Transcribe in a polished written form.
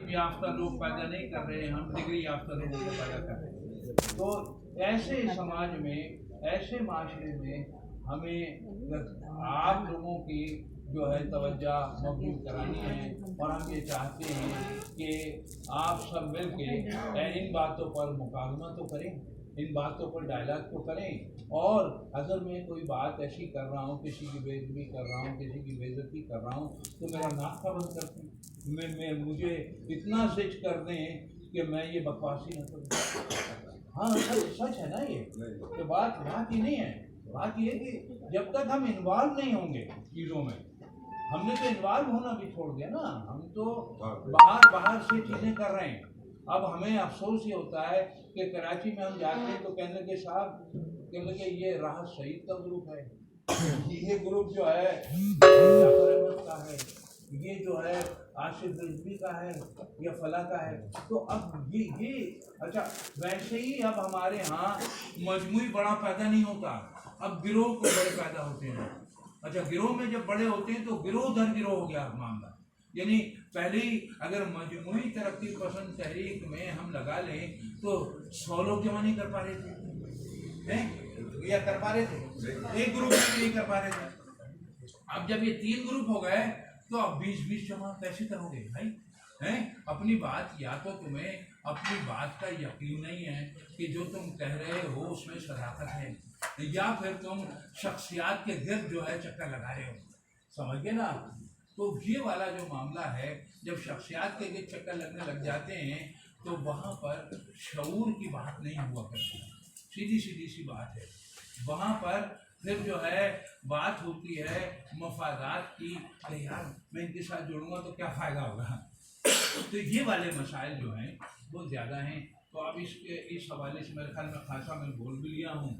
علم یافتہ لوگ پیدا نہیں کر رہے ہیں، ہم ڈگری یافتہ لوگوں کو پیدا کر رہے ہیں۔ تو ایسے سماج میں، ایسے معاشرے میں ہمیں آپ لوگوں کی جو ہے توجہ مبذول کرانی ہے، اور ہم یہ چاہتے ہیں کہ آپ سب مل کے ان باتوں پر مکالمہ تو کریں، ان باتوں پر ڈائلاگ تو کریں، اور اگر میں کوئی بات ایسی کر رہا ہوں، کسی کی بے ادبی کر رہا ہوں، کسی کی بے عزتی کر رہا ہوں، تو میرا ناک کا بند کر دیں، مجھے اتنا سچ کر دیں کہ میں یہ بکواسی نہ کروں۔ ہاں سچ ہے نا یہ کہ بات یہ نہیں ہے، بات یہ کہ جب تک ہم انوالو نہیں ہوں گے چیزوں میں، ہم نے تو انوالو ہونا بھی چھوڑ دیا نا، ہم تو باہر سے چیزیں کر رہے ہیں۔ اب ہمیں افسوس یہ ہوتا ہے کہ کراچی میں ہم جاتے ہیں تو کہنے لگے صاحب، کہنے لگے یہ راحت سعید کا گروپ ہے، یہ گروپ جو ہے جعفر احمد کا ہے، یہ جو ہے آصف رضوی کا ہے، یا فلاں کا ہے۔ تو اب یہ اچھا ویسے ہی اب ہمارے ہاں مجموعی بڑا پیدا نہیں ہوتا، اب گروہ کو بڑے پیدا ہوتے ہیں۔ اچھا گروہ میں جب بڑے ہوتے ہیں تو گروہ در گروہ ہو گیا معاملہ، یعنی پہلے ہی اگر مجموعی ترقی پسند تحریک میں ہم لگا لیں تو 100 لوگ جمع نہیں کر پا رہے تھے، یا کر پا رہے تھے؟ ایک گروپ میں نہیں کر پا رہے تھے۔ اب جب یہ 3 گروپ ہو گئے تو اب 20 جمع کیسے کرو گے بھائی؟ اپنی بات، یا تو تمہیں اپنی بات کا یقین نہیں ہے کہ جو تم کہہ رہے ہو اس میں صداقت ہے، یا پھر تم شخصیات کے گرد جو ہے چکر لگا رہے ہو، سمجھ گئے نا؟ تو یہ والا جو معاملہ ہے، جب شخصیات کے گرد چکر لگنے لگ جاتے ہیں تو وہاں پر شعور کی بات نہیں ہوا کرتی، سیدھی سی بات ہے۔ وہاں پر پھر جو ہے بات ہوتی ہے مفادات کی، ارے یار میں ان کے ساتھ جڑوں گا تو کیا فائدہ ہوگا۔ تو یہ والے مسائل جو ہیں وہ زیادہ ہیں۔ تو اب اس حوالے سے میرے خیال میں خاصا میں بول بھی لیا ہوں۔